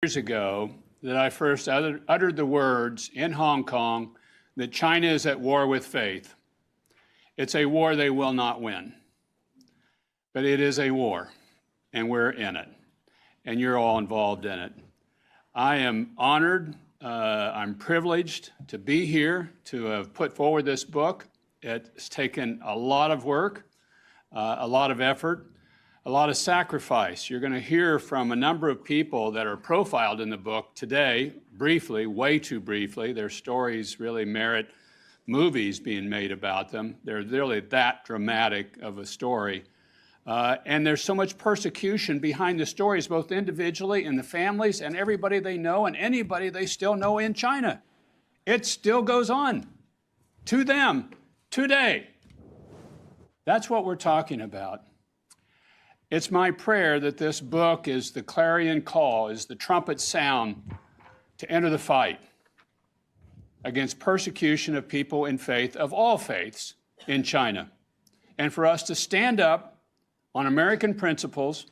Years ago that I first uttered the words in Hong Kong that China is at war with faith. It's a war they will not win, but it is a war, and we're in it, and you're all involved in it. I am honored, I'm privileged to be here, to have put forward this book. It's taken a lot of work, a lot of effort, a lot of sacrifice. You're going to hear from a number of people that are profiled in the book today, briefly, way too briefly. Their stories really merit movies being made about them. They're really that dramatic of a story. And there's so much persecution behind the stories, both individually and the families and everybody they know and anybody they still know in China. It still goes on to them today. That's what we're talking about. It's my prayer that this book is the clarion call, is the trumpet sound to enter the fight against persecution of people in faith, of all faiths, in China, and for us to stand up on American principles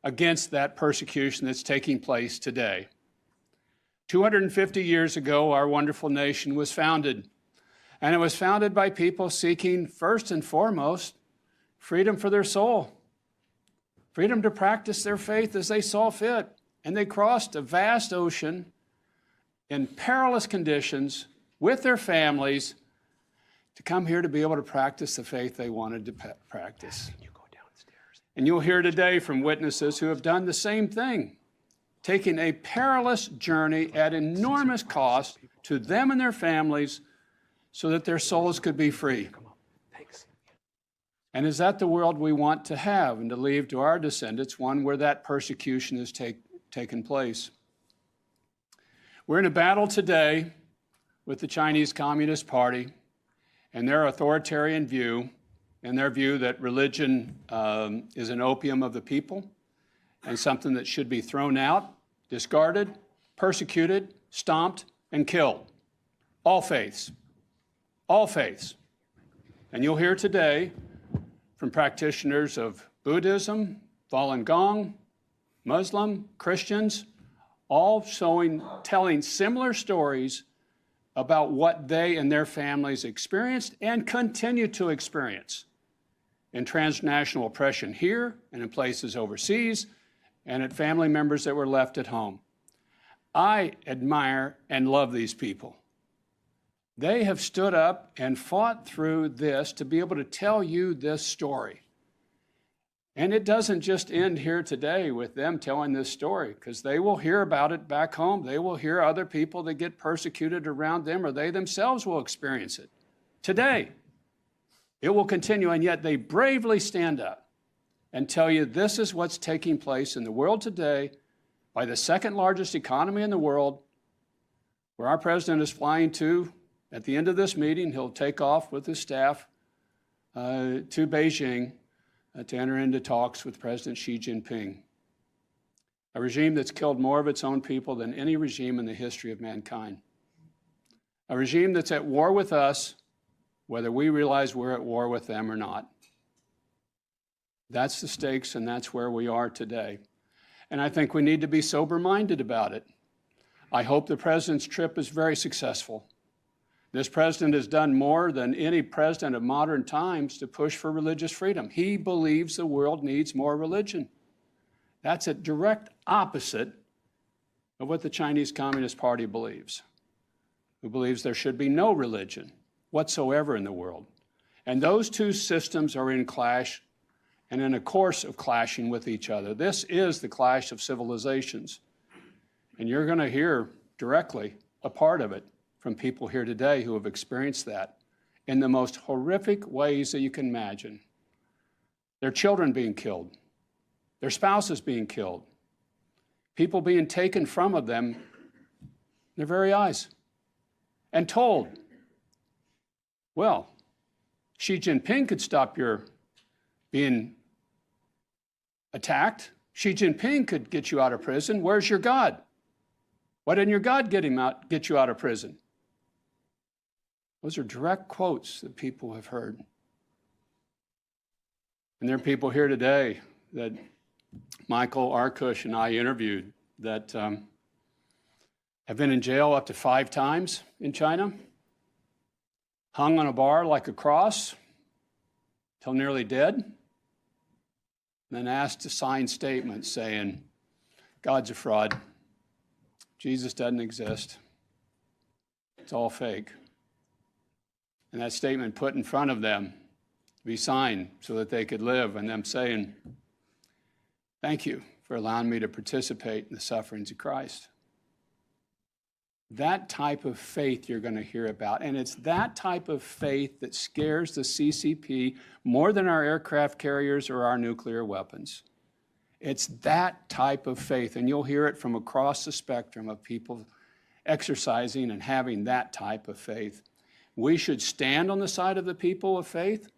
against that persecution that's taking place today. 250 years ago, our wonderful nation was founded, and it was founded by people seeking, first and foremost, freedom for their soul. Freedom to practice their faith as they saw fit. And they crossed a vast ocean in perilous conditions with their families to come here to be able to practice the faith they wanted to practice. You go downstairs. And you'll hear today from witnesses who have done the same thing, taking a perilous journey at enormous cost to them and their families so that their souls could be free. And is that the world we want to have and to leave to our descendants, one where that persecution has taken place? We're in a battle today with the Chinese Communist Party and their authoritarian view, and their view that religion is an opium of the people and something that should be thrown out, discarded, persecuted, stomped, and killed. All faiths. All faiths. And you'll hear today from practitioners of Buddhism, Falun Gong, Muslim, Christians, all telling similar stories about what they and their families experienced and continue to experience in transnational oppression here and in places overseas and at family members that were left at home. I admire and love these people. They have stood up and fought through this to be able to tell you this story. And it doesn't just end here today with them telling this story, because they will hear about it back home. They will hear other people that get persecuted around them, or they themselves will experience it today. It will continue, and yet they bravely stand up and tell you this is what's taking place in the world today by the second largest economy in the world, where our president is flying to. At the end of this meeting, he'll take off with his staff to Beijing to enter into talks with President Xi Jinping, a regime that's killed more of its own people than any regime in the history of mankind, a regime that's at war with us, whether we realize we're at war with them or not. That's the stakes, and that's where we are today. And I think we need to be sober-minded about it. I hope the president's trip is very successful. This president has done more than any president of modern times to push for religious freedom. He believes the world needs more religion. That's a direct opposite of what the Chinese Communist Party believes, who believes there should be no religion whatsoever in the world. And those two systems are in clash and in a course of clashing with each other. This is the clash of civilizations. And you're going to hear directly a part of it from people here today who have experienced that in the most horrific ways that you can imagine. Their children being killed, their spouses being killed, people being taken from of them in their very eyes and told, well, Xi Jinping could stop your being attacked. Xi Jinping could get you out of prison. Where's your God? Why didn't your God get you out of prison? Those are direct quotes that people have heard. And there are people here today that Michael Arkush and I interviewed that have been in jail up to 5 times in China, hung on a bar like a cross till nearly dead, and then asked to sign statements saying, God's a fraud, Jesus doesn't exist, it's all fake. And that statement put in front of them to be signed so that they could live, and them saying, thank you for allowing me to participate in the sufferings of Christ. That type of faith you're going to hear about, and it's that type of faith that scares the CCP more than our aircraft carriers or our nuclear weapons. It's that type of faith, and you'll hear it from across the spectrum of people exercising and having that type of faith. We should stand on the side of the people of faith.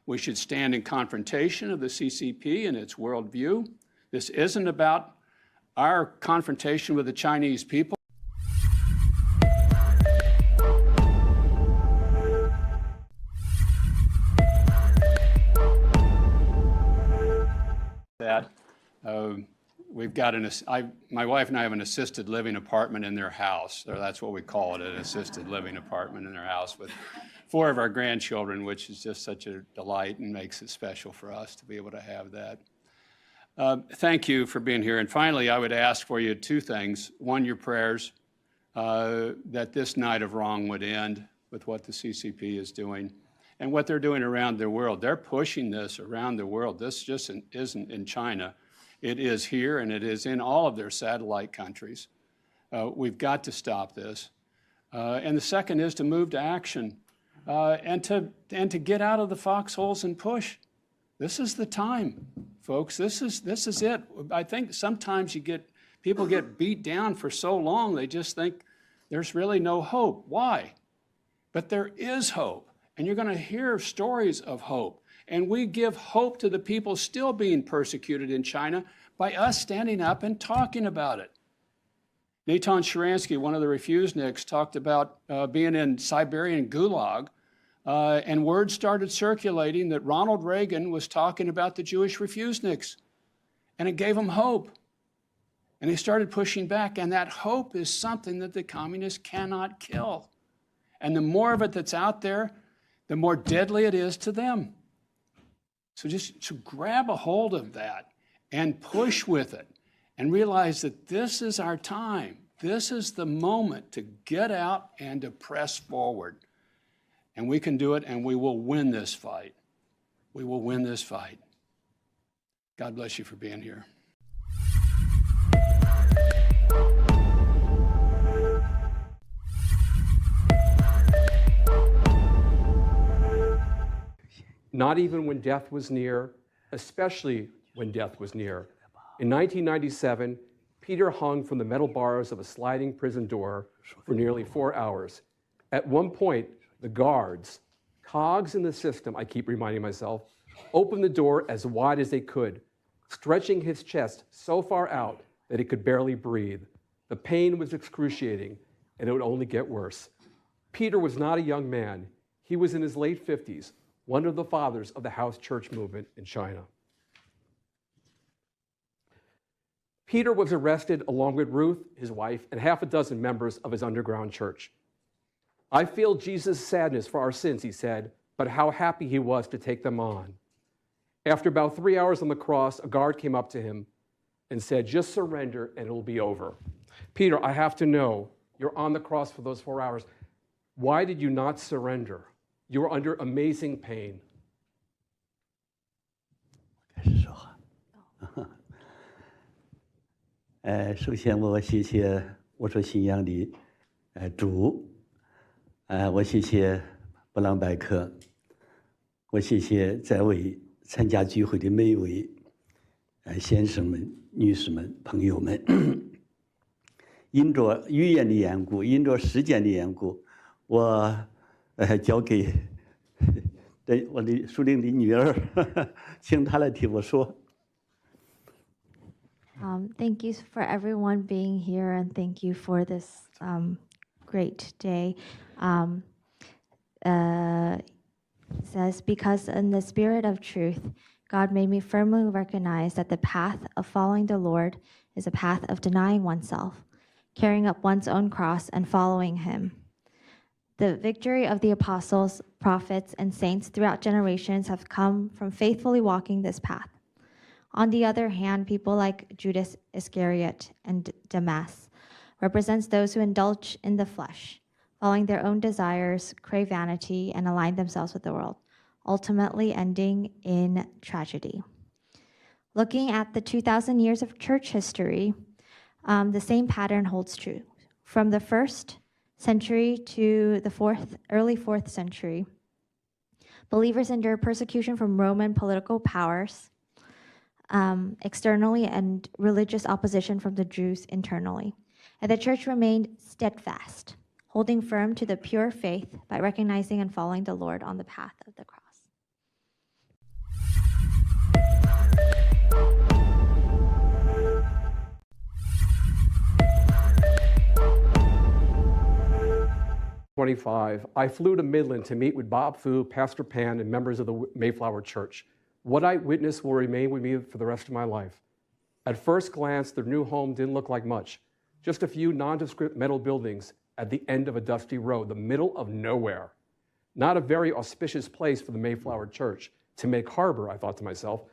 We should stand in confrontation of the CCP and its worldview. This isn't about our confrontation with the Chinese people. That we've got my wife and I have an assisted living apartment in their house. Or that's what we call it, an assisted living apartment in their house with 4 of our grandchildren, which is just such a delight and makes it special for us to be able to have that. Thank you for being here. And finally, I would ask for you 2 things. One, your prayers, that this night of wrong would end with what the CCP is doing and what they're doing around the world. They're pushing this around the world. This just isn't in China. It is here, and it is in all of their satellite countries. We've got to stop this. And the second is to move to action and to get out of the foxholes and push. This is the time, folks. This is it. I think sometimes people get beat down for so long, they just think there's really no hope. Why? But there is hope, and you're going to hear stories of hope. And we give hope to the people still being persecuted in China by us standing up and talking about it. Natan Sharansky, one of the refuseniks, talked about being in Siberian gulag, and word started circulating that Ronald Reagan was talking about the Jewish refuseniks, and it gave him hope. And they started pushing back, and that hope is something that the communists cannot kill. And the more of it that's out there, the more deadly it is to them. So just to grab a hold of that and push with it and realize that this is our time. This is the moment to get out and to press forward. And we can do it, and we will win this fight. We will win this fight. God bless you for being here. Not even when death was near, especially when death was near. In 1997, Peter hung from the metal bars of a sliding prison door for nearly 4 hours. At one point, the guards, cogs in the system, I keep reminding myself, opened the door as wide as they could, stretching his chest so far out that he could barely breathe. The pain was excruciating, and it would only get worse. Peter was not a young man. He was in his late 50s, one of the fathers of the house church movement in China. Peter was arrested along with Ruth, his wife, and half a dozen members of his underground church. I feel Jesus' sadness for our sins, he said, but how happy he was to take them on. After about 3 hours on the cross, a guard came up to him and said, just surrender and it'll be over. Peter, I have to know, you're on the cross for those 4 hours. Why did you not surrender? You were under amazing pain. 首先我谢谢我所信仰的主，我谢谢布朗拜克，我谢谢在位参加聚会的每一位先生们、女士们、朋友们。因着语言的缘故，因着时间的缘故，我交给我的属灵的女儿，请她来替我说。Thank you for everyone being here, and thank you for this great day. Says, because in the spirit of truth, God made me firmly recognize that the path of following the Lord is a path of denying oneself, carrying up one's own cross, and following him. The victory of the apostles, prophets, and saints throughout generations have come from faithfully walking this path. On the other hand, people like Judas Iscariot and Demas represents those who indulge in the flesh, following their own desires, crave vanity, and align themselves with the world, ultimately ending in tragedy. Looking at the 2,000 years of church history, the same pattern holds true. From the 1st century to the early 4th century, believers endured persecution from Roman political powers externally and religious opposition from the Jews internally. And the church remained steadfast, holding firm to the pure faith by recognizing and following the Lord on the path of the cross. I flew to Midland to meet with Bob Fu, Pastor Pan, and members of the Mayflower Church. What I witnessed will remain with me for the rest of my life. At first glance, their new home didn't look like much. Just a few nondescript metal buildings at the end of a dusty road, the middle of nowhere. Not a very auspicious place for the Mayflower Church to make harbor, I thought to myself.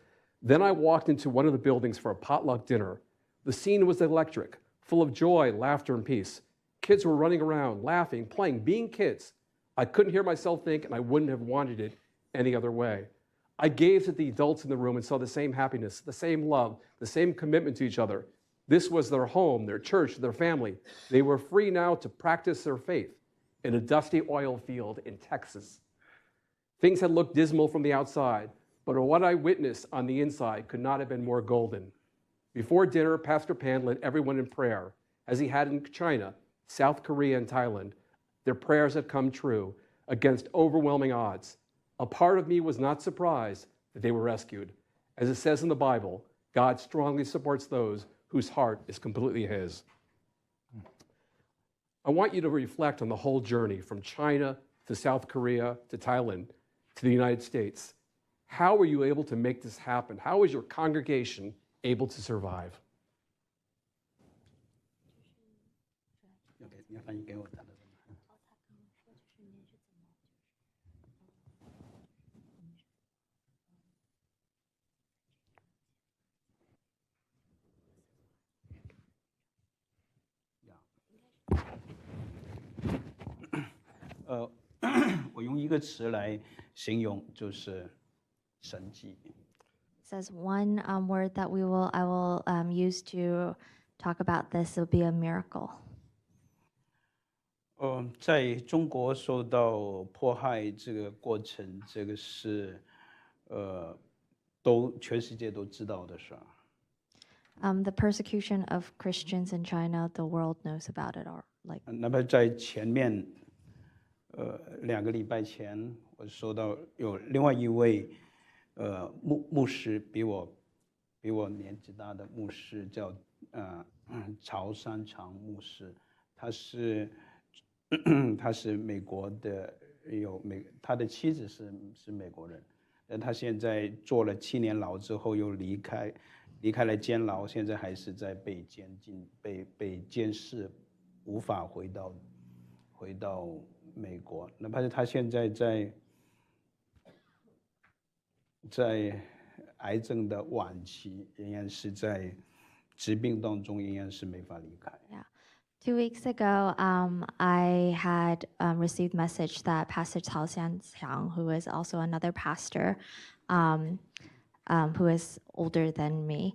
Then I walked into one of the buildings for a potluck dinner. The scene was electric, full of joy, laughter, and peace. Kids were running around, laughing, playing, being kids. I couldn't hear myself think, and I wouldn't have wanted it any other way. I gazed at the adults in the room and saw the same happiness, the same love, the same commitment to each other. This was their home, their church, their family. They were free now to practice their faith in a dusty oil field in Texas. Things had looked dismal from the outside, but what I witnessed on the inside could not have been more golden. Before dinner, Pastor Pan led everyone in prayer, as he had in China, South Korea, and Thailand. Their prayers had come true against overwhelming odds. A part of me was not surprised that they were rescued. As it says in the Bible, God strongly supports those whose heart is completely his. I want you to reflect on the whole journey from China to South Korea to Thailand to the United States. How were you able to make this happen? How was your congregation able to survive?我用一个词来形容，就是神迹。It says one word that I will use to talk about this will be a miracle. 在中国受到迫害这个过程，这个是全世界都知道的事儿。The persecution of Christians in China, the world knows about it, or like. 那么在前面2个礼拜前，我收到有另外一位牧师，比我年纪大的牧师，叫曹山长牧师，他是美国的，他的妻子是美国人，他现在坐了7年牢之后又离开了监牢，现在还是在被监禁、被监视，无法回到美国。哪怕是他现在在癌症的晚期，仍然是在疾病当中，仍然是没法离开。Yeah. 2 weeks ago, I had received message that Pastor Cao Xiang, who is also another pastor, who is older than me,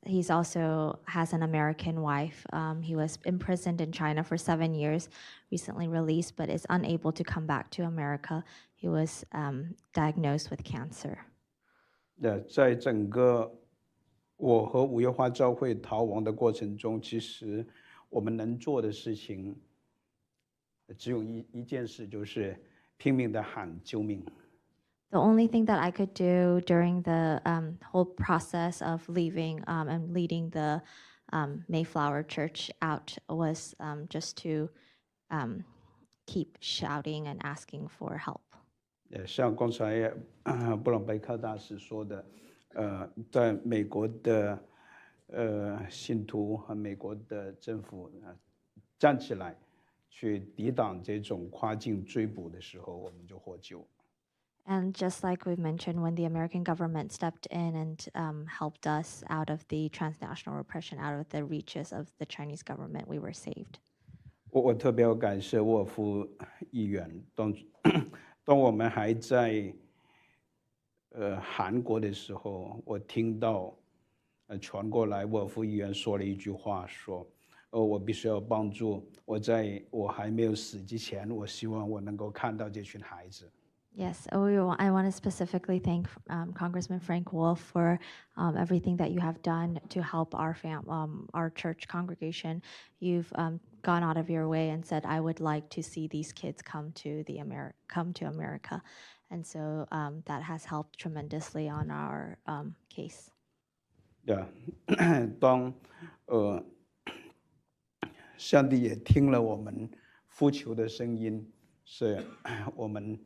he also has an American wife. He was imprisoned in China for 7 years, recently released, but is unable to come back to America. He was diagnosed with cancer. 在整个我和五月花教会逃亡的过程中，其实我们能做的事情只有一件事，就是拼命的喊救命。The only thing that I could do during the whole process of leaving and leading the Mayflower Church out was just to keep shouting and asking for help. 像刚才布朗贝克大使说的，在美国的信徒和美国的政府站起来，去抵挡这种跨境追捕的时候，我们就获救。And just like we've mentioned, when the American government stepped in and helped us out of the transnational repression, out of the reaches of the Chinese government, we were saved. 我特别要感谢沃尔夫议员，当我们还在韩国的时候，我听到传过来沃尔夫议员说了一句话，说我必须要帮助在我还没有死之前，我希望我能够看到这群孩子。Yes, I want to specifically thank Congressman Frank Wolf for everything that you have done to help our church congregation. You've gone out of your way and said, "I would like to see these kids come to America," and so that has helped tremendously on our case. 当上帝也听了我们呼求的声音，是我们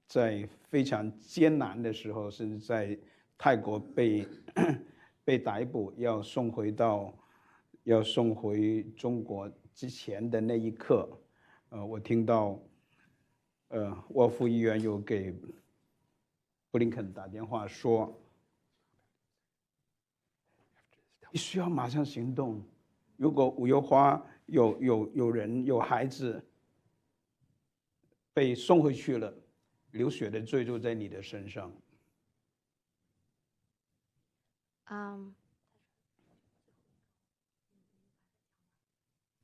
在非常艰难的时候，甚至在泰国被逮捕，要送回中国之前的那一刻，我听到沃夫议员有给布林肯打电话说，你需要马上行动。如果五月花有人有孩子被送回去了，流血的罪就在你的身上。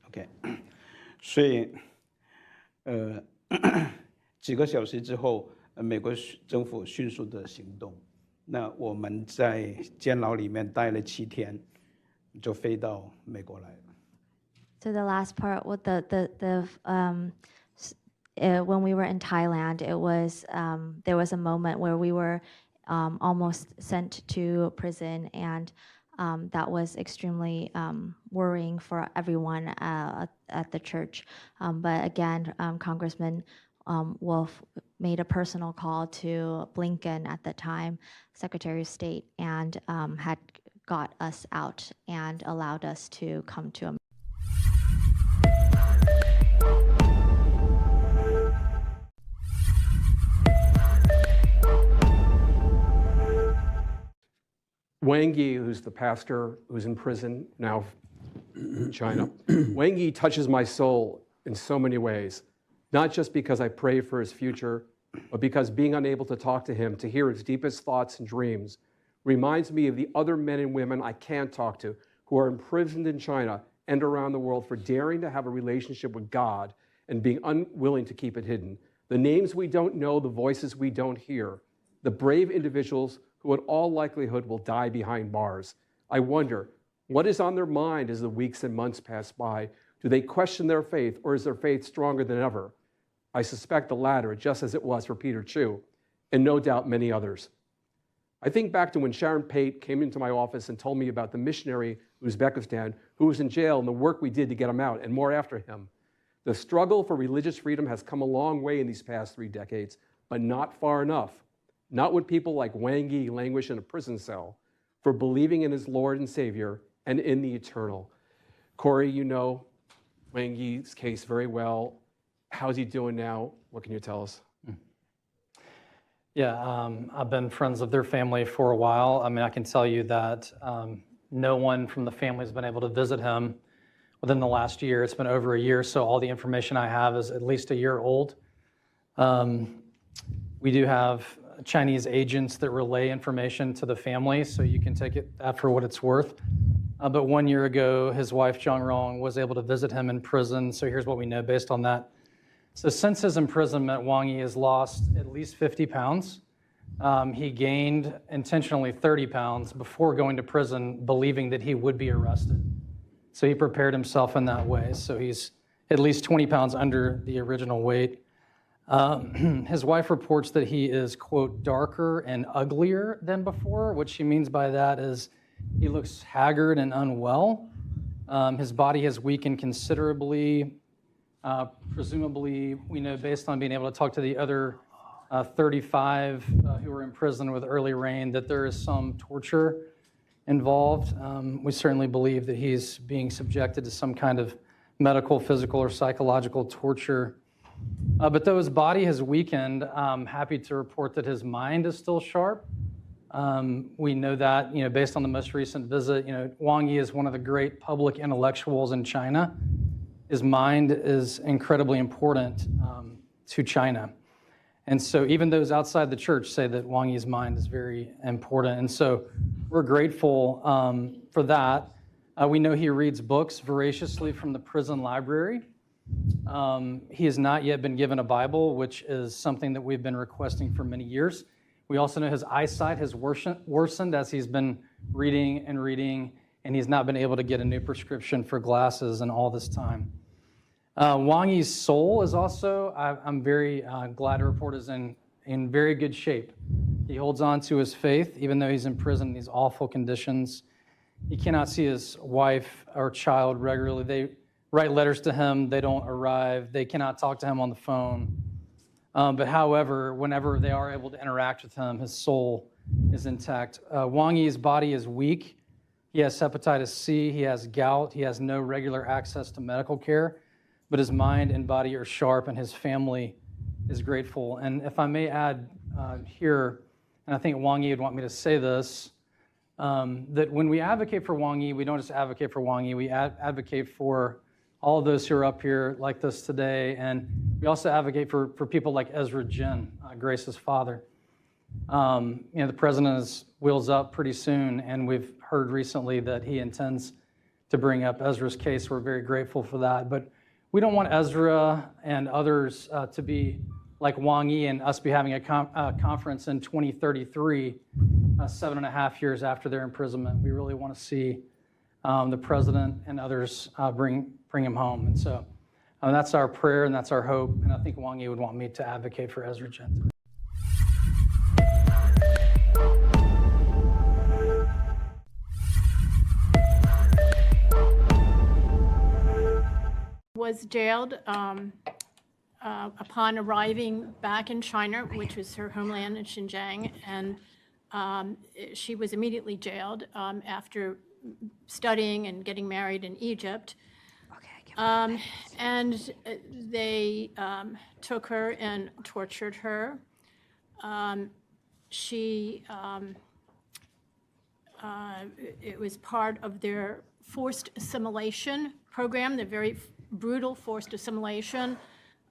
OK， 所以几个小时之后，美国政府迅速的行动。那我们在监牢里面待了7天，就飞到美国来了。So the last part, with when we were in Thailand, it was there was a moment where we were almost sent to prison, and that was extremely worrying for everyone at the church. But again, Congressman Wolf made a personal call to Blinken at the time, Secretary of State, and had got us out and allowed us to come to America. Wang Yi, who's the pastor who's in prison now in China, Wang Yi touches my soul in so many ways, not just because I pray for his future, but because being unable to talk to him, to hear his deepest thoughts and dreams, reminds me of the other men and women I can't talk to who are imprisoned in China and around the world for daring to have a relationship with God and being unwilling to keep it hidden. The names we don't know, the voices we don't hear, the brave individuals who in all likelihood will die behind bars. I wonder, what is on their mind as the weeks and months pass by? Do they question their faith, or is their faith stronger than ever? I suspect the latter, just as it was for Peter Chu, and no doubt many others. I think back to when Sharon Pate came into my office and told me about the missionary Uzbekistan who was in jail and the work we did to get him out, and more after him. The struggle for religious freedom has come a long way in these past 3 decades, but not far enough. Not when people like Wang Yi languish in a prison cell for believing in his Lord and Savior and in the eternal. Corey, you know Wang Yi's case very well. How's he doing now? What can you tell us? Yeah, I've been friends of their family for a while. I mean, I can tell you that no one from the family has been able to visit him within the last year. It's been over a year, so all the information I have is at least a year old. We do have Chinese agents that relay information to the family, so you can take that for what it's worth. But 1 year ago, his wife, Zhang Rong, was able to visit him in prison, so here's what we know based on that. So since his imprisonment, Wang Yi has lost at least 50 pounds. He gained intentionally 30 pounds before going to prison, believing that he would be arrested. So he prepared himself in that way. So he's at least 20 pounds under the original weight. His wife reports that he is, quote, darker and uglier than before. What she means by that is he looks haggard and unwell. His body has weakened considerably. Presumably, we know based on being able to talk to the other 35 who were in prison with early rain that there is some torture involved. We certainly believe that he's being subjected to some kind of medical, physical, or psychological torture. But though his body has weakened, I'm happy to report that his mind is still sharp. We know that, based on the most recent visit, Wang Yi is one of the great public intellectuals in China. His mind is incredibly important to China. And so even those outside the church say that Wang Yi's mind is very important. And so we're grateful for that. We know he reads books voraciously from the prison library. He has not yet been given a Bible, which is something that we've been requesting for many years. We also know his eyesight has worsened as he's been reading, and he's not been able to get a new prescription for glasses in all this time. Wang Yi's soul is also, I'm very glad to report, is in very good shape. He holds on to his faith, even though he's in prison in these awful conditions. He cannot see his wife or child regularly. They write letters to him. They don't arrive. They cannot talk to him on the phone. But however, whenever they are able to interact with him, his soul is intact. Wang Yi's body is weak. He has hepatitis C. He has gout. He has no regular access to medical care. But his mind and body are sharp, and his family is grateful. And if I may add here, and I think Wang Yi would want me to say this, that when we advocate for Wang Yi, we don't just advocate for Wang Yi, we advocate for all of those who are up here like this today, and we also advocate for people like Ezra Jin, Grace's father. The president is wheels up pretty soon, and we've heard recently that he intends to bring up Ezra's case. We're very grateful for that, but we don't want Ezra and others to be like Wang Yi and us be having a conference in 2033, 7.5 years after their imprisonment. We really want to see the president and others bring him home. And so that's our prayer and that's our hope. And I think Wang Yi would want me to advocate for Ezra Jin. Was jailed upon arriving back in China, which was her homeland in Xinjiang, and she was immediately jailed after studying and getting married in Egypt. And they took her and tortured her. It was part of their forced assimilation program, the very brutal forced assimilation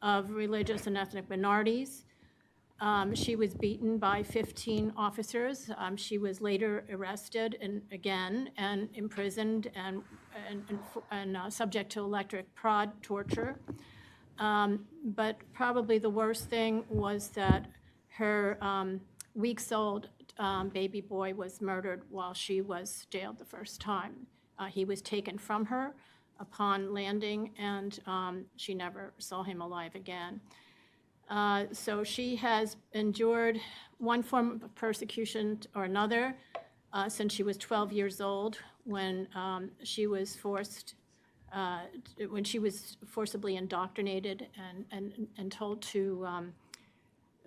of religious and ethnic minorities. She was beaten by 15 officers. She was later arrested again and imprisoned and subject to electric prod torture. But probably the worst thing was that her weeks-old baby boy was murdered while she was jailed the first time. He was taken from her upon landing, and she never saw him alive again. So she has endured one form of persecution or another since she was 12 years old, when she was forcibly indoctrinated and told to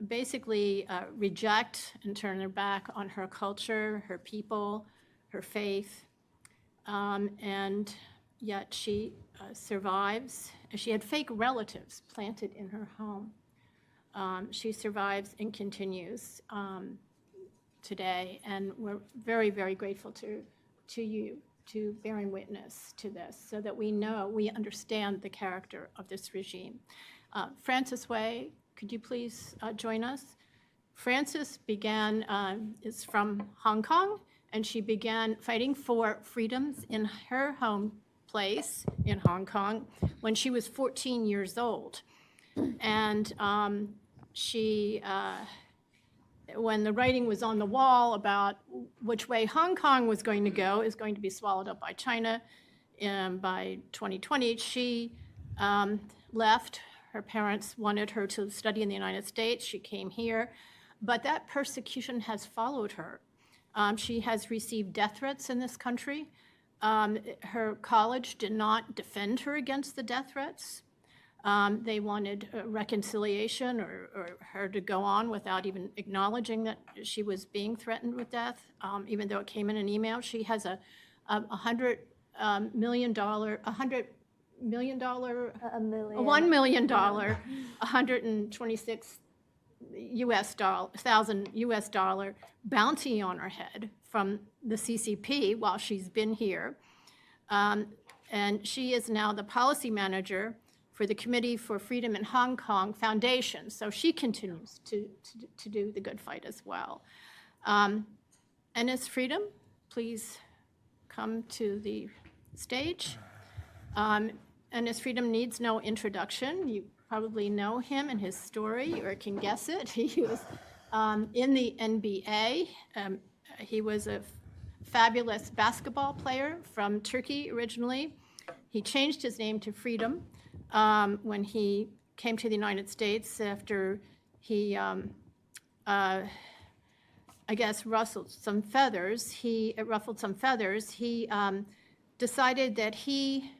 basically reject and turn her back on her culture, her people, her faith, and yet she survives. She had fake relatives planted in her home. She survives and continues today, and we're very, very grateful to you, to bearing witness to this, so that we understand the character of this regime. Frances Wei, could you please join us? Frances is from Hong Kong, and she began fighting for freedoms in her home place in Hong Kong when she was 14 years old. And when the writing was on the wall about which way Hong Kong was going to go, is going to be swallowed up by China by 2020, she left. Her parents wanted her to study in the United States. She came here, but that persecution has followed her. She has received death threats in this country. Her college did not defend her against the death threats. They wanted reconciliation or her to go on without even acknowledging that she was being threatened with death, even though it came in an email. She has a $100 million, $1 million, $1 million, 126,000 US dollar bounty on her head from the CCP while she's been here. And she is now the policy manager for the Committee for Freedom in Hong Kong Foundation. So she continues to do the good fight as well. Enes Freedom, please come to the stage. Enes Freedom needs no introduction. You probably know him and his story, or can guess it. He was in the NBA. He was a fabulous basketball player from Turkey originally. He changed his name to Freedom when he came to the United States after he, I guess, ruffled some feathers. He decided that he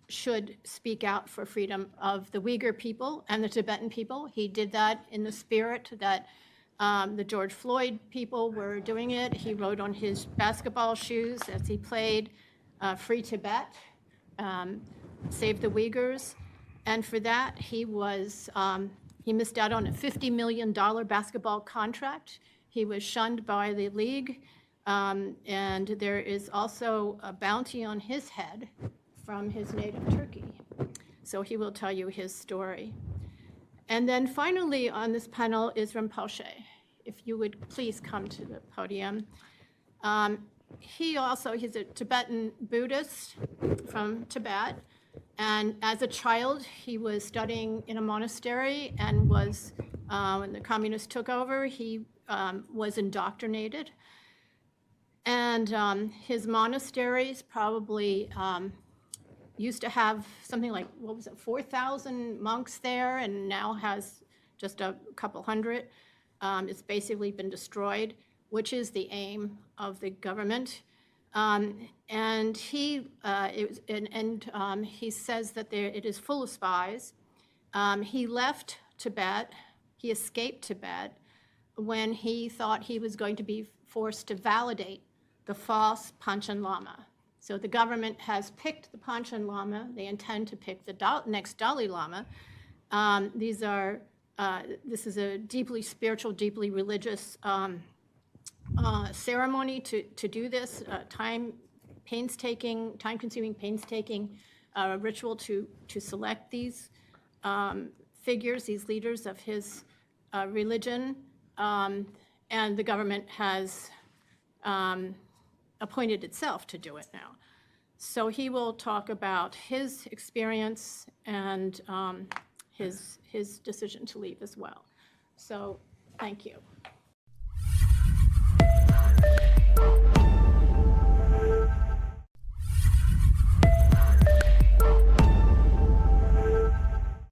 should speak out for freedom of the Uyghur people and the Tibetan people. He did that in the spirit that the George Floyd people were doing it. He wrote on his basketball shoes as he played Free Tibet, Save the Uyghurs. And for that, he missed out on a $50 million basketball contract. He was shunned by the league. And there is also a bounty on his head from his native Turkey. So he will tell you his story. And then finally on this panel is Rinpoche. If you would please come to the podium. He's a Tibetan Buddhist from Tibet. And as a child, he was studying in a monastery and was, when the communists took over, he was indoctrinated. And his monasteries probably used to have something like, 4,000 monks there, and now has just a couple hundred. It's basically been destroyed, which is the aim of the government. And he says that it is full of spies. He left Tibet, he escaped Tibet when he thought he was going to be forced to validate the false Panchen Lama. So the government has picked the Panchen Lama. They intend to pick the next Dalai Lama. This is a deeply spiritual, deeply religious ceremony to do this, time-consuming, painstaking ritual to select these figures, these leaders of his religion. And the government has appointed itself to do it now. So he will talk about his experience and his decision to leave as well. So thank you.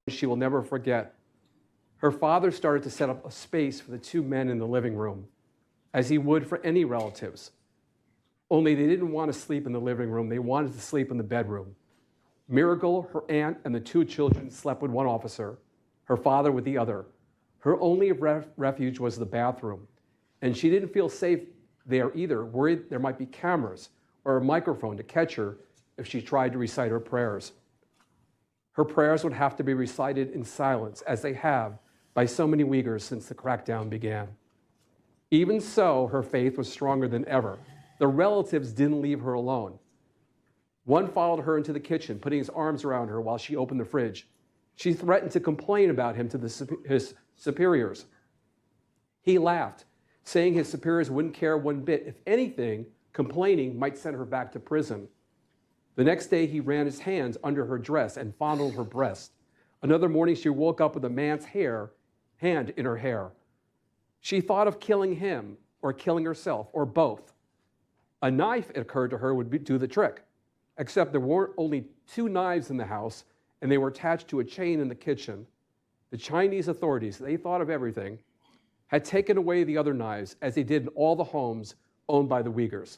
She will never forget. Her father started to set up a space for the two men in the living room, as he would for any relatives. Only they didn't want to sleep in the living room. They wanted to sleep in the bedroom. Miracle, her aunt, and the two children slept with one officer, her father with the other. Her only refuge was the bathroom. And she didn't feel safe there either, worried there might be cameras or a microphone to catch her if she tried to recite her prayers. Her prayers would have to be recited in silence, as they have by so many Uyghurs since the crackdown began. Even so, her faith was stronger than ever. The relatives didn't leave her alone. One followed her into the kitchen, putting his arms around her while she opened the fridge. She threatened to complain about him to his superiors. He laughed, saying his superiors wouldn't care one bit. If anything, complaining might send her back to prison. The next day, he ran his hands under her dress and fondled her breast. Another morning, she woke up with a man's hand in her hair. She thought of killing him or killing herself, or both. A knife, it occurred to her, would do the trick, except there weren't only 2 knives in the house, and they were attached to a chain in the kitchen. The Chinese authorities, they thought of everything, had taken away the other knives, as they did in all the homes owned by the Uyghurs.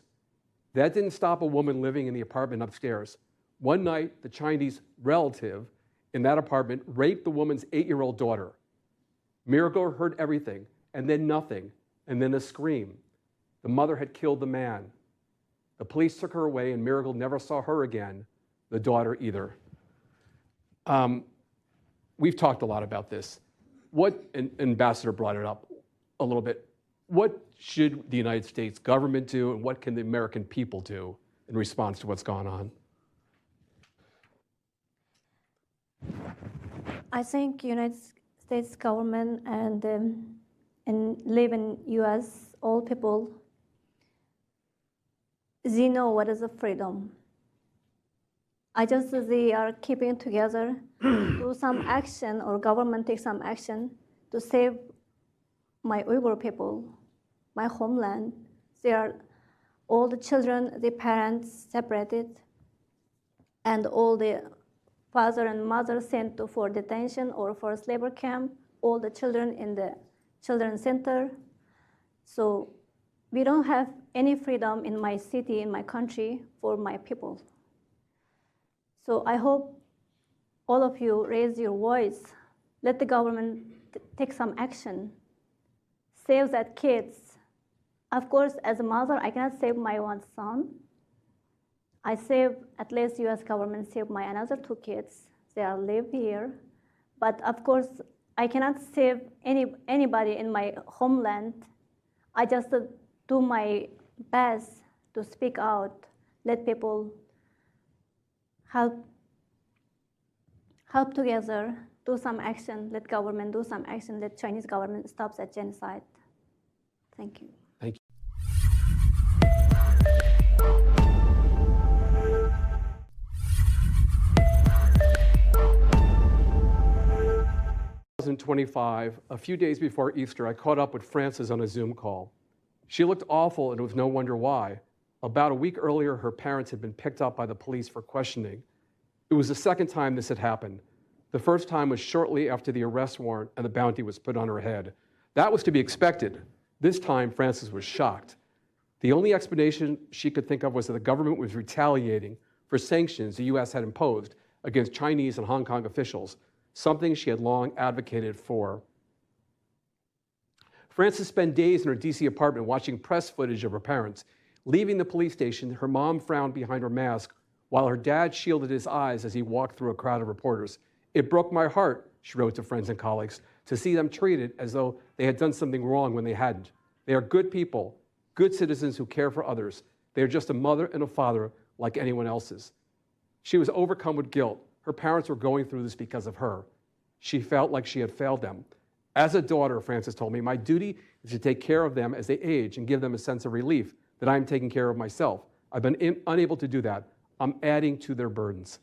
That didn't stop a woman living in the apartment upstairs. One night, the Chinese relative in that apartment raped the woman's 8-year-old daughter. Miracle heard everything, and then nothing, and then a scream. The mother had killed the man. The police took her away, and Miracle never saw her again, the daughter either. We've talked a lot about this. And Ambassador brought it up a little bit. What should the United States government do, and what can the American people do in response to what's gone on? I think United States government and live in U.S. all people, they know what is a freedom. I just they are keeping together, do some action, or government take some action to save my Uyghur people, my homeland. They are all the children, the parents separated, and all the father and mother sent for detention or for labor camp, all the children in the children's center. So we don't have any freedom in my city, in my country, for my people. So I hope all of you raise your voice. Let the government take some action. Save that kids. Of course, as a mother, I cannot save my one son. I save, at least US government save my another 2 kids. They are live here. But of course, I cannot save anybody in my homeland. I just do my best to speak out, let people help together, do some action, let government do some action, let Chinese government stop that genocide. Thank you. Thank you. 2025, a few days before Easter, I caught up with Frances on a Zoom call. She looked awful, and it was no wonder why. About a week earlier, her parents had been picked up by the police for questioning. It was the second time this had happened. The first time was shortly after the arrest warrant and the bounty was put on her head. That was to be expected. This time, Frances was shocked. The only explanation she could think of was that the government was retaliating for sanctions the U.S. had imposed against Chinese and Hong Kong officials, something she had long advocated for. Frances spent days in her D.C. apartment watching press footage of her parents. Leaving the police station, her mom frowned behind her mask while her dad shielded his eyes as he walked through a crowd of reporters. It broke my heart, she wrote to friends and colleagues, to see them treated as though they had done something wrong when they hadn't. They are good people, good citizens who care for others. They are just a mother and a father like anyone else's. She was overcome with guilt. Her parents were going through this because of her. She felt like she had failed them. As a daughter, Frances told me, my duty is to take care of them as they age and give them a sense of relief that I'm taking care of myself. I've been unable to do that. I'm adding to their burdens.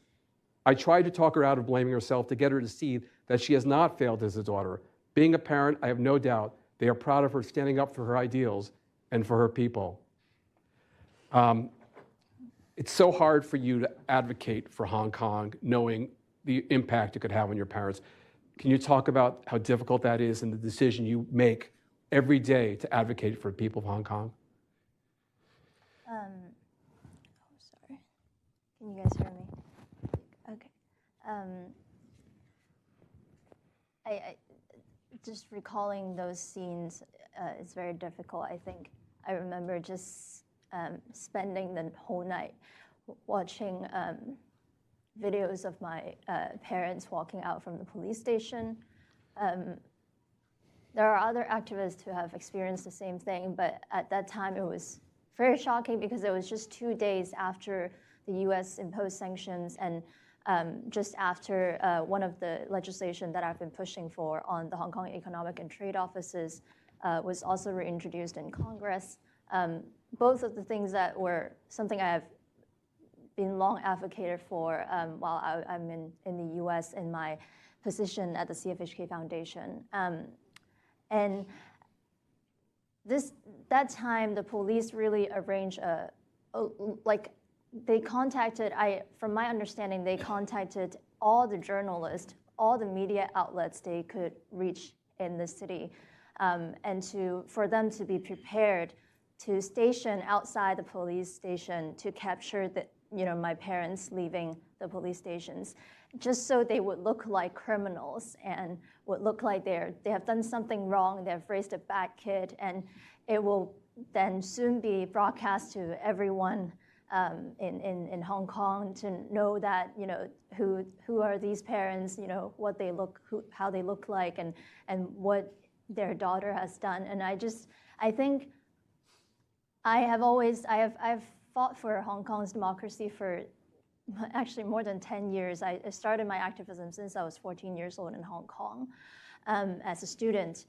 I tried to talk her out of blaming herself to get her to see that she has not failed as a daughter. Being a parent, I have no doubt they are proud of her standing up for her ideals and for her people. It's so hard for you to advocate for Hong Kong, knowing the impact it could have on your parents. Can you talk about how difficult that is and the decision you make every day to advocate for the people of Hong Kong? Sorry. Can you guys hear me? Okay. I just recalling those scenes is very difficult. I think I remember just spending the whole night watching videos of my parents walking out from the police station. There are other activists who have experienced the same thing, but at that time it was very shocking because it was just 2 days after the US imposed sanctions and just after one of the legislation that I've been pushing for on the Hong Kong Economic and Trade Offices was also reintroduced in Congress. Both of the things that were something I have been long advocated for while I'm in the US in my position at the CFHK Foundation. And that time, the police really arranged they contacted, from my understanding, they contacted all the journalists, all the media outlets they could reach in the city, and for them to be prepared to station outside the police station to capture my parents leaving the police stations, just so they would look like criminals and would look like they have done something wrong, they have raised a bad kid, and it will then soon be broadcast to everyone in Hong Kong to know that who are these parents, what they look, how they look like, and what their daughter has done. And I think I've fought for Hong Kong's democracy for actually more than 10 years. I started my activism since I was 14 years old in Hong Kong as a student.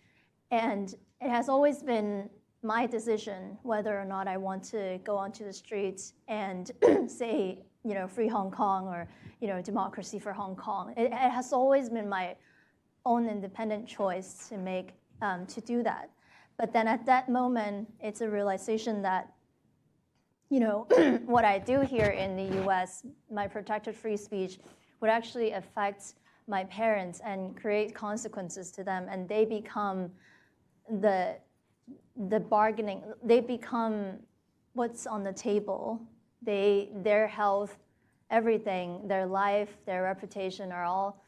And it has always been my decision whether or not I want to go onto the streets and say, free Hong Kong or, democracy for Hong Kong. It has always been my own independent choice to make, to do that. But then at that moment, it's a realization that, what I do here in the US, my protected free speech, would actually affect my parents and create consequences to them. And they become the bargaining, they become what's on the table. Their health, everything, their life, their reputation are all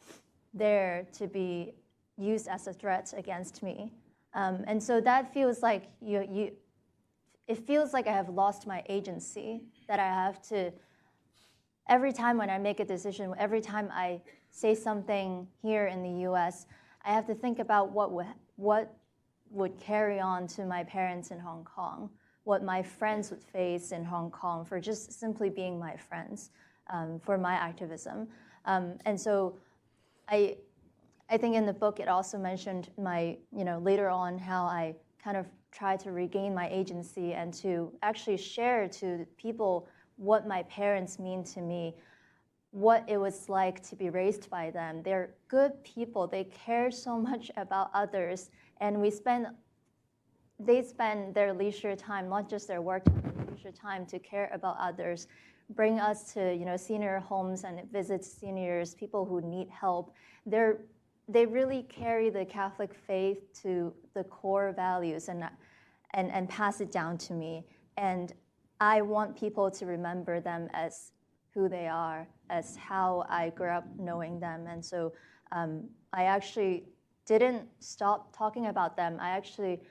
there to be used as a threat against me. And so that feels like it feels like I have lost my agency, that I have to, every time when I make a decision, every time I say something here in the US, I have to think about what would carry on to my parents in Hong Kong, what my friends would face in Hong Kong for just simply being my friends, for my activism. And so I think in the book it also mentioned later on how I kind of try to regain my agency and to actually share to people what my parents mean to me, what it was like to be raised by them. They're good people. They care so much about others, and they spend their leisure time, not just their work time, their leisure time to care about others, bring us to senior homes and visit seniors, people who need help. They really carry the Catholic faith to the core values and pass it down to me. And I want people to remember them as who they are, as how I grew up knowing them. And so I actually didn't stop talking about them. I actually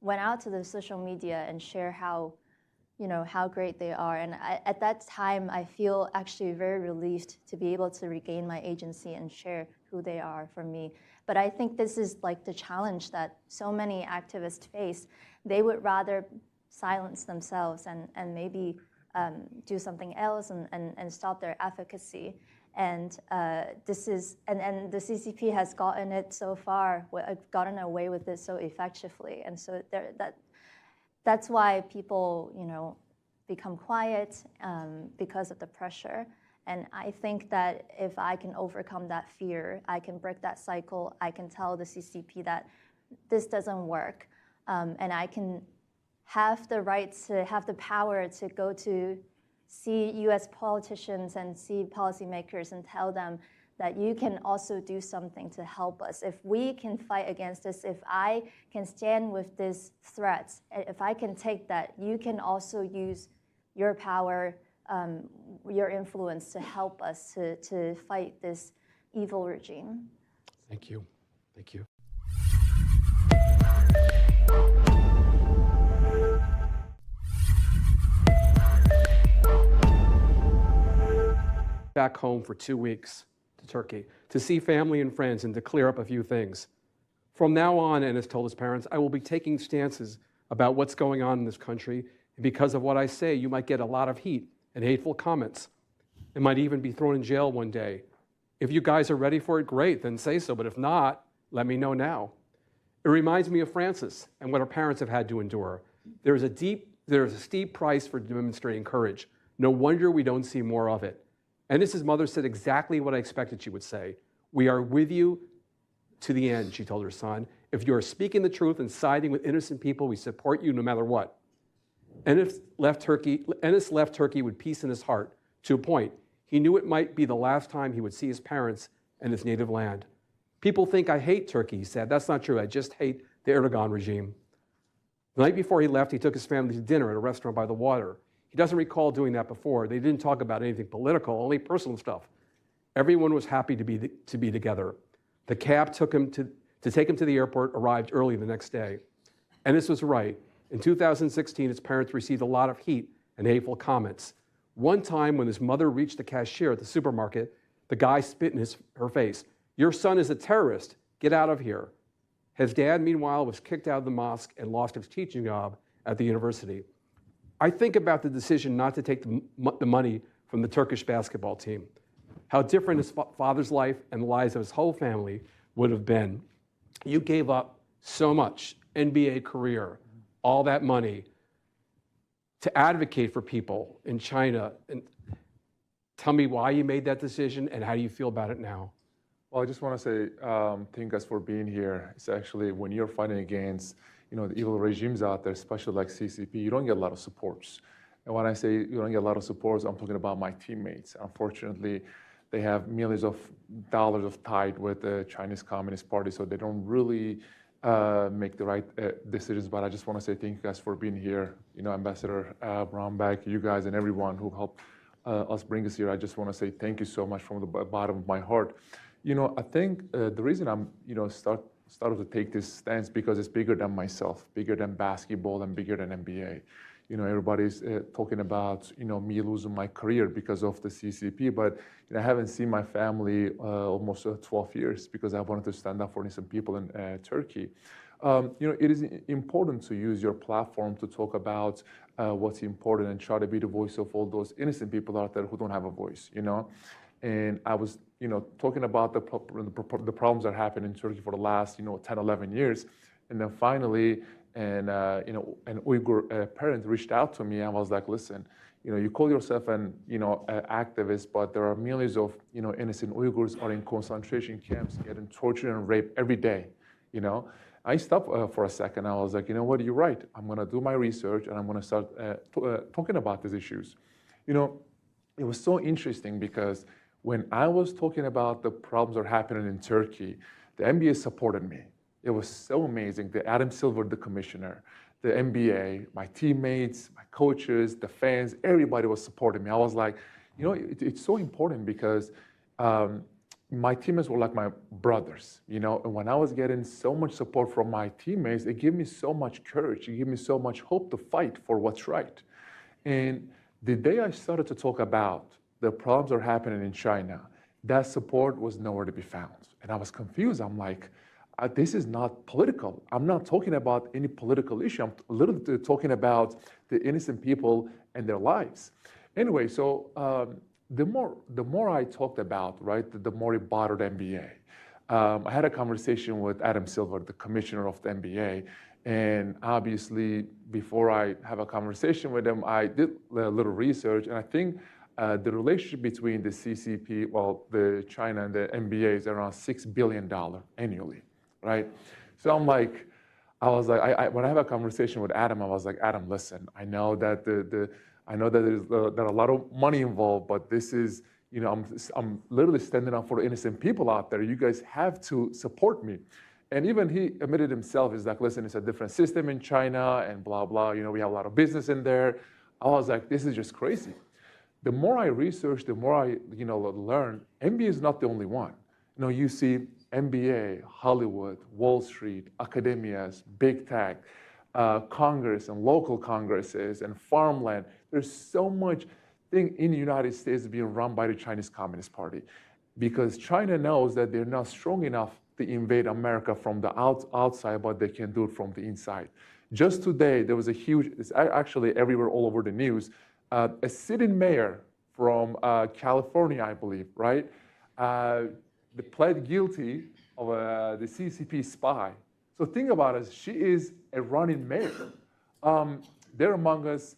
went out to the social media and share how great they are. And at that time, I feel actually very relieved to be able to regain my agency and share who they are for me. But I think this is like the challenge that so many activists face. They would rather silence themselves and maybe do something else and stop their advocacy. And the CCP has gotten it so far, gotten away with it so effectively. And so that's why people, become quiet because of the pressure. And I think that if I can overcome that fear, I can break that cycle, I can tell the CCP that this doesn't work. And I can have the right to have the power to go to see US politicians and see policymakers and tell them that you can also do something to help us. If we can fight against this, if I can stand with this threat, if I can take that, you can also use your power, your influence to help us to fight this evil regime. Thank you. Thank you. Back home for 2 weeks to Turkey to see family and friends and to clear up a few things. From now on, Enes told his parents, I will be taking stances about what's going on in this country. And because of what I say, you might get a lot of heat and hateful comments. And might even be thrown in jail one day. If you guys are ready for it, great, then say so. But if not, let me know now. It reminds me of Francis and what our parents have had to endure. There is a steep price for demonstrating courage. No wonder we don't see more of it. And his mother said exactly what I expected she would say. We are with you to the end, she told her son. If you are speaking the truth and siding with innocent people, we support you no matter what. Enes left Turkey with peace in his heart, to a point. He knew it might be the last time he would see his parents and his native land. People think I hate Turkey, he said. That's not true. I just hate the Erdogan regime. The night before he left, he took his family to dinner at a restaurant by the water. He doesn't recall doing that before. They didn't talk about anything political, only personal stuff. Everyone was happy to be together. The cab to take him to the airport arrived early the next day. And this was right. In 2016, his parents received a lot of heat and hateful comments. One time when his mother reached the cashier at the supermarket, the guy spit in her face. "Your son is a terrorist. Get out of here." His dad, meanwhile, was kicked out of the mosque and lost his teaching job at the university. I think about the decision not to take the money from the Turkish basketball team, how different his father's life and the lives of his whole family would have been. You gave up so much, NBA career, all that money, to advocate for people in China. And tell me why you made that decision and how do you feel about it now? Well, I just want to say thank you guys for being here. It's actually when you're fighting against the evil regimes out there, especially like CCP, you don't get a lot of supports. And when I say you don't get a lot of supports, I'm talking about my teammates. Unfortunately, they have millions of dollars of tied with the Chinese Communist Party, so they don't really make the right decisions. But I just want to say thank you guys for being here. Ambassador Brownback, you guys, and everyone who helped us bring us here. I just want to say thank you so much from the bottom of my heart. I think the reason I'm, started to take this stance because it's bigger than myself, bigger than basketball and bigger than NBA. Everybody's talking about, me losing my career because of the CCP, but I haven't seen my family almost 12 years because I wanted to stand up for innocent people in Turkey. It is important to use your platform to talk about what's important and try to be the voice of all those innocent people out there who don't have a voice, And I was, talking about the problems that happened in Turkey for the last, 10, 11 years. And then finally, an Uyghur parent reached out to me and was like, listen, you call yourself an, activist, but there are millions of, innocent Uyghurs are in concentration camps getting tortured and raped every day, I stopped for a second. I was like, you know what, you're right. I'm going to do my research and I'm going to start talking about these issues. It was so interesting because when I was talking about the problems that are happening in Turkey, the NBA supported me. It was so amazing. The Adam Silver, the commissioner, the NBA, my teammates, my coaches, the fans, everybody was supporting me. I was like, it's so important because my teammates were like my brothers, and when I was getting so much support from my teammates, it gave me so much courage. It gave me so much hope to fight for what's right. And the day I started to talk about the problems that are happening in China, that support was nowhere to be found. And I was confused. I'm like, this is not political. I'm not talking about any political issue. I'm literally talking about the innocent people and their lives. Anyway, so the more I talked about, right, the more it bothered NBA. I had a conversation with Adam Silver, the commissioner of the NBA, and obviously, before I have a conversation with him, I did a little research, and I think the relationship between the CCP, the China and the NBA is around $6 billion annually, right? So I'm like, when I have a conversation with Adam, I was like, Adam, listen, I know that there's a lot of money involved, but this is, I'm literally standing up for innocent people out there. You guys have to support me. And even he admitted himself, he's like, listen, it's a different system in China and blah, blah. We have a lot of business in there. I was like, this is just crazy. The more I research, the more I, learn, NBA is not the only one. You see NBA, Hollywood, Wall Street, academias, big tech, Congress and local congresses and farmland. There's so much thing in the United States being run by the Chinese Communist Party because China knows that they're not strong enough to invade America from the outside, but they can do it from the inside. Just today, there was it's actually everywhere all over the news, a sitting mayor from California, I believe, right? They pled guilty of the CCP spy. So think about it, she is a running mayor. They're among us.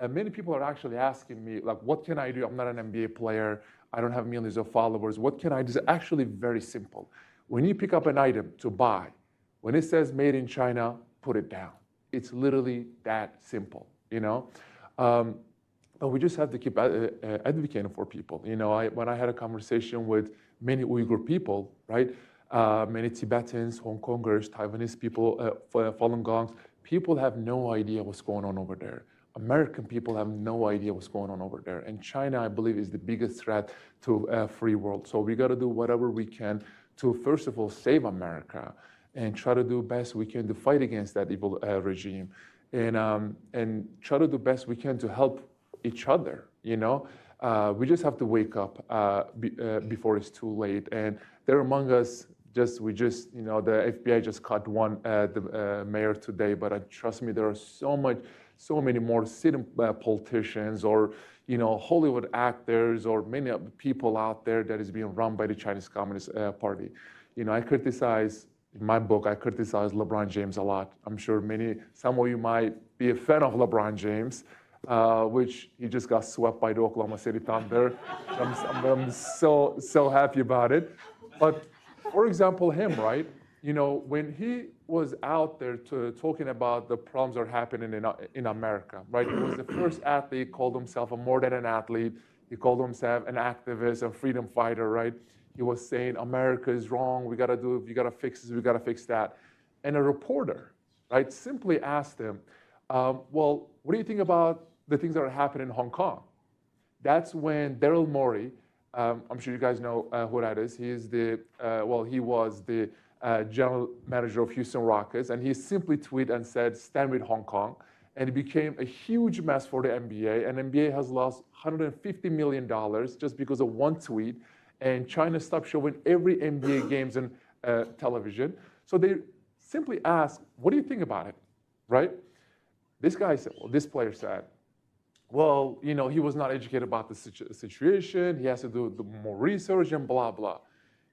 Many people are actually asking me, like, what can I do? I'm not an NBA player. I don't have millions of followers. What can I do? It's actually very simple. When you pick up an item to buy, when it says made in China, put it down. It's literally that simple, But we just have to keep advocating for people. When I had a conversation with many Uyghur people, right? Many Tibetans, Hong Kongers, Taiwanese people, Falun Gongs, people have no idea what's going on over there. American people have no idea what's going on over there. And China, I believe, is the biggest threat to free world. So we got to do whatever we can to, first of all, save America and try to do best we can to fight against that evil regime, and try to do best we can to help each other. You know, we just have to wake up before it's too late. And they're among us. You know, the FBI just caught the mayor today, but trust me, there are so many more sitting politicians or, you know, Hollywood actors or many people out there that is being run by the Chinese Communist Party. You know, in my book, I criticize LeBron James a lot. I'm sure some of you might be a fan of LeBron James, which he just got swept by the Oklahoma City Thunder. I'm so happy about it. But for example, him, right? You know, when he was out there talking about the problems that are happening in America, right? He was the first athlete, called himself more than an athlete. He called himself an activist, a freedom fighter, right? He was saying, America is wrong, we gotta fix this, we gotta fix that. And a reporter, right, simply asked him, well, what do you think about the things that are happening in Hong Kong? That's when Daryl Morey, I'm sure you guys know who that is. He was the general manager of Houston Rockets, and he simply tweeted and said, stand with Hong Kong. And it became a huge mess for the NBA, and NBA has lost $150 million just because of one tweet, and China stopped showing every NBA games on television. So they simply asked, what do you think about it, right? This player said, well, you know, he was not educated about the situation. He has to do more research and blah, blah.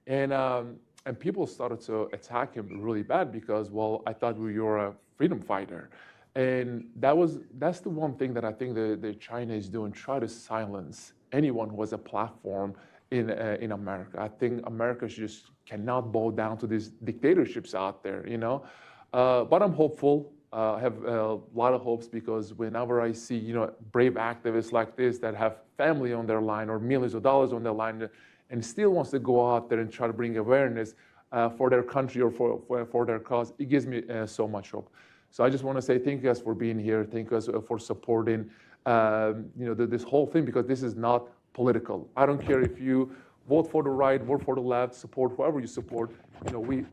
And people started to attack him really bad because, well, I thought you were a freedom fighter. And that's the one thing that I think the China is doing, try to silence anyone who has a platform in America. I think America just cannot bow down to these dictatorships out there, you know. But I'm hopeful. I have a lot of hopes because whenever I see, you know, brave activists like this that have family on their line or millions of dollars on their line and still wants to go out there and try to bring awareness for their country or for their cause, it gives me so much hope. So I just want to say thank you guys for being here. Thank you guys for supporting, you know, this whole thing, because this is not political. I don't care if you vote for the right, vote for the left, support whoever you support. You know,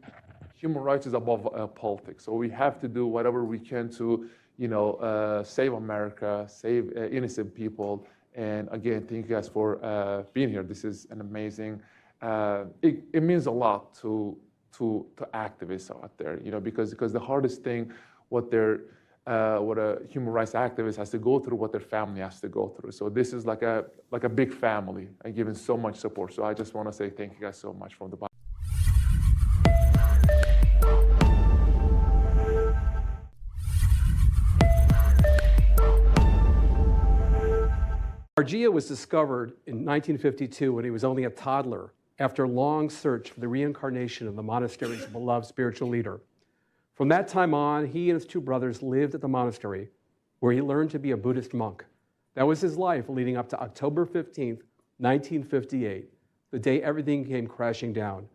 human rights is above politics. So we have to do whatever we can to, you know, save America, save innocent people. And again, thank you guys for being here. This is an amazing, it means a lot to activists out there, you know, because the hardest thing, what a human rights activist has to go through, what their family has to go through. So this is like a big family and giving so much support. So I just want to say thank you guys so much from the bottom. Argia was discovered in 1952 when he was only a toddler after a long search for the reincarnation of the monastery's beloved spiritual leader. From that time on, he and his two brothers lived at the monastery where he learned to be a Buddhist monk. That was his life leading up to October 15th, 1958, the day everything came crashing down.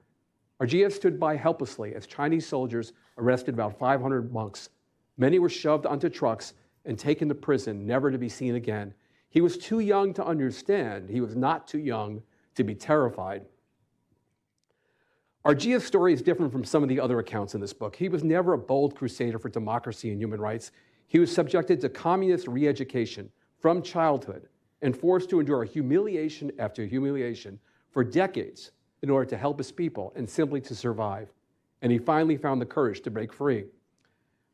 Argia stood by helplessly as Chinese soldiers arrested about 500 monks. Many were shoved onto trucks and taken to prison, never to be seen again. He was too young to understand. He was not too young to be terrified. Argia's story is different from some of the other accounts in this book. He was never a bold crusader for democracy and human rights. He was subjected to communist re-education from childhood and forced to endure humiliation after humiliation for decades in order to help his people and simply to survive. And he finally found the courage to break free.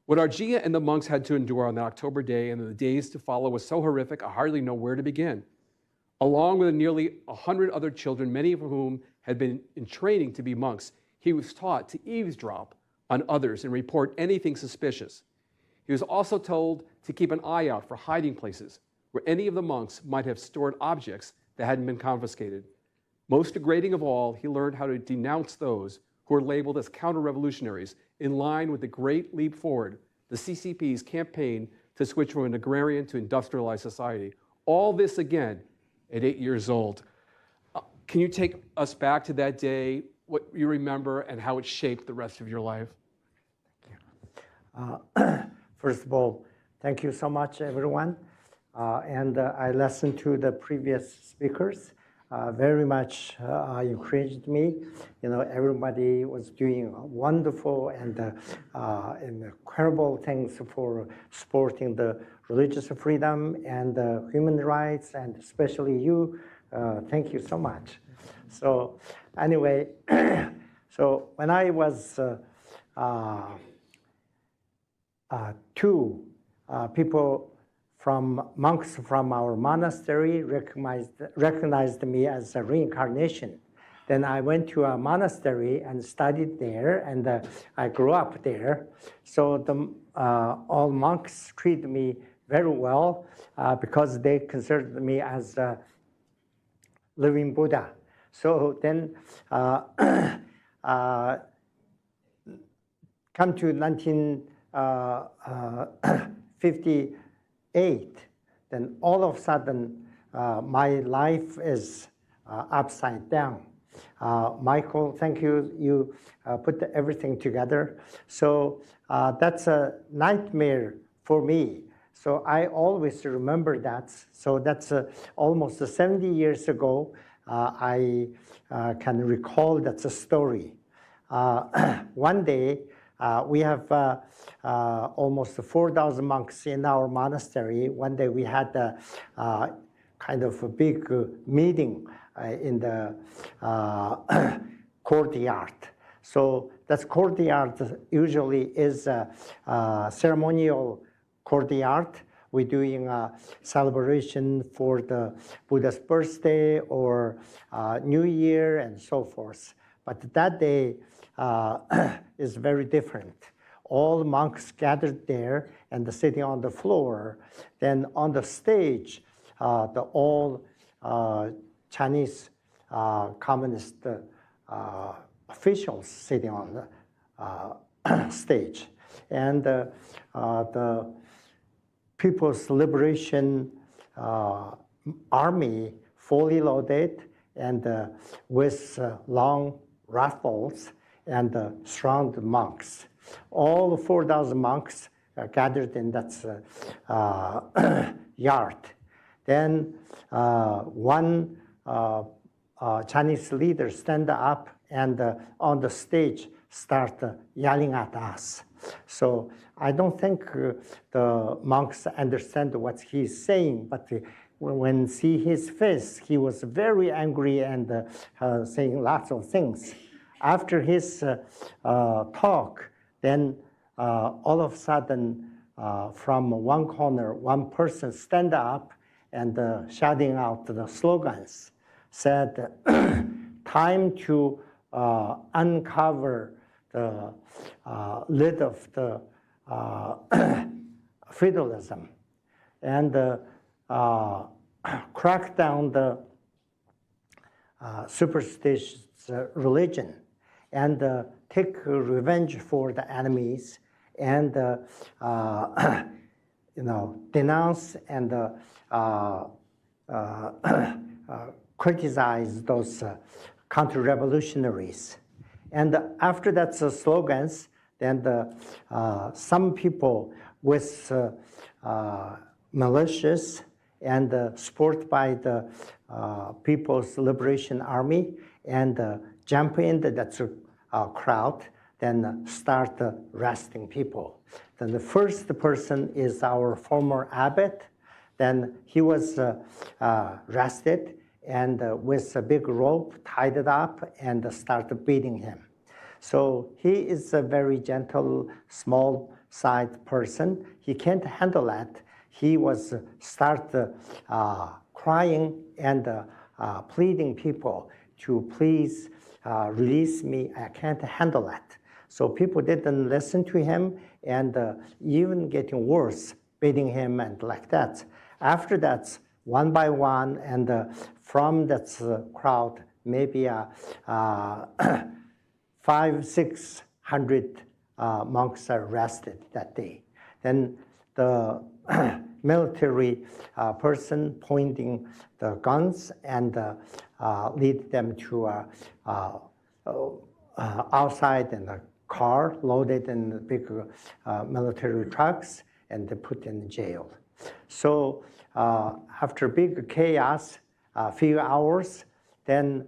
What Argia and the monks had to endure on that October day and the days to follow was so horrific, I hardly know where to begin. Along with nearly 100 other children, many of whom had been in training to be monks, he was taught to eavesdrop on others and report anything suspicious. He was also told to keep an eye out for hiding places where any of the monks might have stored objects that hadn't been confiscated. Most degrading of all, he learned how to denounce those who were labeled as counter-revolutionaries in line with the Great Leap Forward, the CCP's campaign to switch from an agrarian to industrialized society. All this again at 8 years old. Can you take us back to that day, what you remember, and how it shaped the rest of your life? First of all, Thank you so much, everyone. I listened to the previous speakers. Very much encouraged me. You know, everybody was doing wonderful and incredible things for supporting the religious freedom and human rights, and especially you. Thank you so much. So anyway, so when I was two people monks from our monastery recognized me as a reincarnation. Then I went to a monastery and studied there, and I grew up there. So all monks treated me very well because they considered me as a living Buddha. So then come to 1958, then all of a sudden my life is upside down. Michael, thank you. You put everything together. So that's a nightmare for me. So I always remember that. So that's almost 70 years ago. I can recall that's a story. One day, we have almost 4,000 monks in our monastery. One day we had a kind of a big meeting in the courtyard. So that courtyard usually is a ceremonial courtyard. We're doing a celebration for the Buddha's birthday or New Year and so forth. But that day is very different. All monks gathered there and sitting on the floor. Then on the stage, all Chinese communist officials sitting on the stage. And the People's Liberation Army, fully loaded and with long rifles, and surround monks. All 4,000 monks gathered in that yard. Then one Chinese leader stand up and on the stage start yelling at us. So I don't think the monks understand what he's saying, but when see his face, he was very angry and saying lots of things. After his talk, then all of a sudden, from one corner, one person stand up and shouting out the slogans, said, time to uncover the lid of the feudalism and crack down the superstitious religion and take revenge for the enemies and denounce and criticize those counter-revolutionaries. And after that slogans, then some people with militias and support by the People's Liberation Army and jump in that crowd, then start arresting people. Then the first person is our former abbot. Then he was arrested and with a big rope tied it up and started beating him. So he is a very gentle, small-sized person. He can't handle that. He was start crying and pleading people to please release me. I can't handle that. So people didn't listen to him and even getting worse, beating him and like that. After that, one by one, and from that crowd, maybe 500-600 monks are arrested that day. Then the military person pointing the guns and lead them to outside in a car loaded in big military trucks and they put in jail. So after big chaos, a few hours, then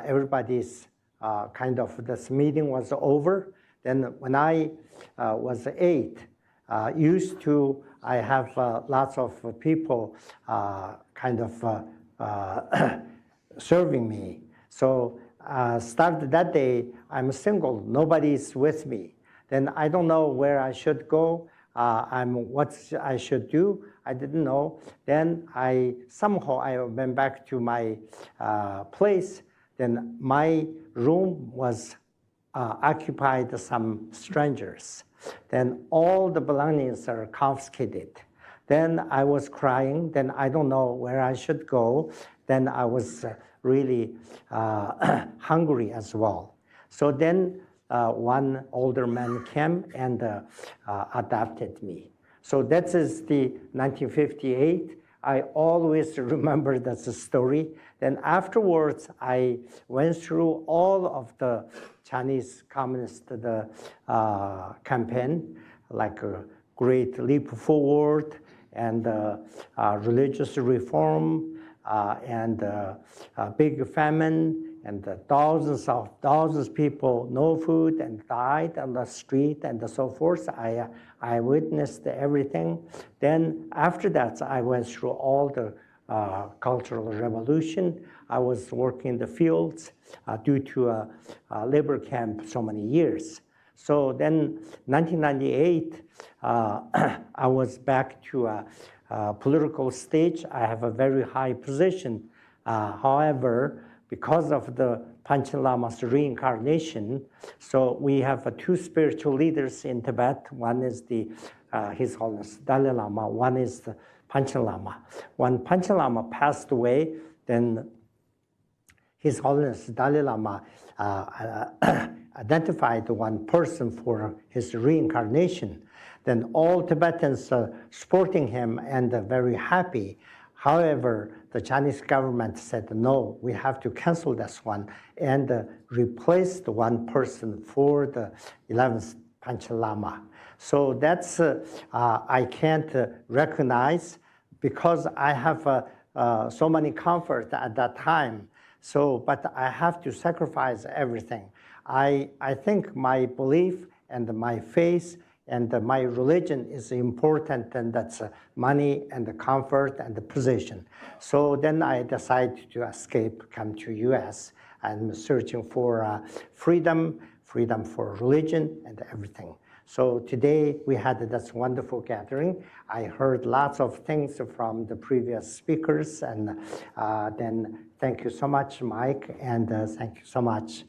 everybody's this meeting was over. Then when I was 8, I have lots of people serving me. So started that day, I'm single, nobody's with me. Then I don't know where I should go, what I should do, I didn't know. Then I went back to my place. Then my room was occupied by some strangers. Then all the belongings are confiscated. Then I was crying. Then I don't know where I should go. Then I was really hungry as well. So then one older man came and adopted me. So that is the 1958. I always remember that story. Then afterwards, I went through all of the Chinese Communist campaign, like a Great Leap Forward and religious reform and big famine, and thousands of people, no food, and died on the street and so forth. I witnessed everything. Then after that, I went through all the Cultural Revolution. I was working in the fields due to a labor camp so many years. So then 1998, I was back to a political stage. I have a very high position. However, because of the Panchen Lama's reincarnation, so we have two spiritual leaders in Tibet. One is His Holiness Dalai Lama. One is the Panchen Lama. When Panchen Lama passed away, then His Holiness Dalai Lama identified one person for his reincarnation. Then all Tibetans are supporting him and very happy. However, the Chinese government said, no, we have to cancel this one and replace the one person for the 11th Panchen Lama. So that's, I can't recognize because I have so many comfort at that time. So, but I have to sacrifice everything. I think my belief and my faith and my religion is important, and that's money and the comfort and the position. So then I decided to escape, come to US. I'm searching for freedom for religion and everything. So today we had this wonderful gathering. I heard lots of things from the previous speakers, and then thank you so much, Mike, and thank you so much,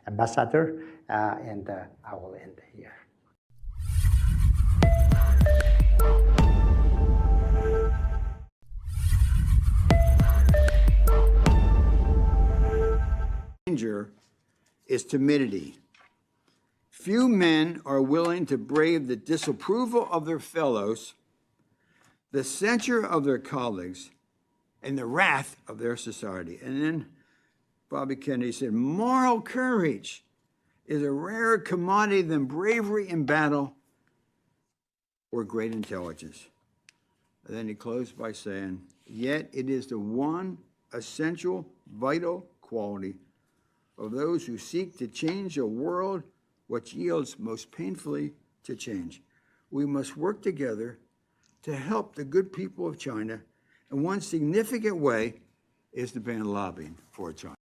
Ambassador, and I will end here. Danger is timidity. Few men are willing to brave the disapproval of their fellows, the censure of their colleagues, and the wrath of their society. And then Bobby Kennedy said, moral courage is a rarer commodity than bravery in battle or great intelligence. And then he closed by saying, yet it is the one essential, vital quality of those who seek to change a world which yields most painfully to change. We must work together to help the good people of China, and one significant way is to ban lobbying for China.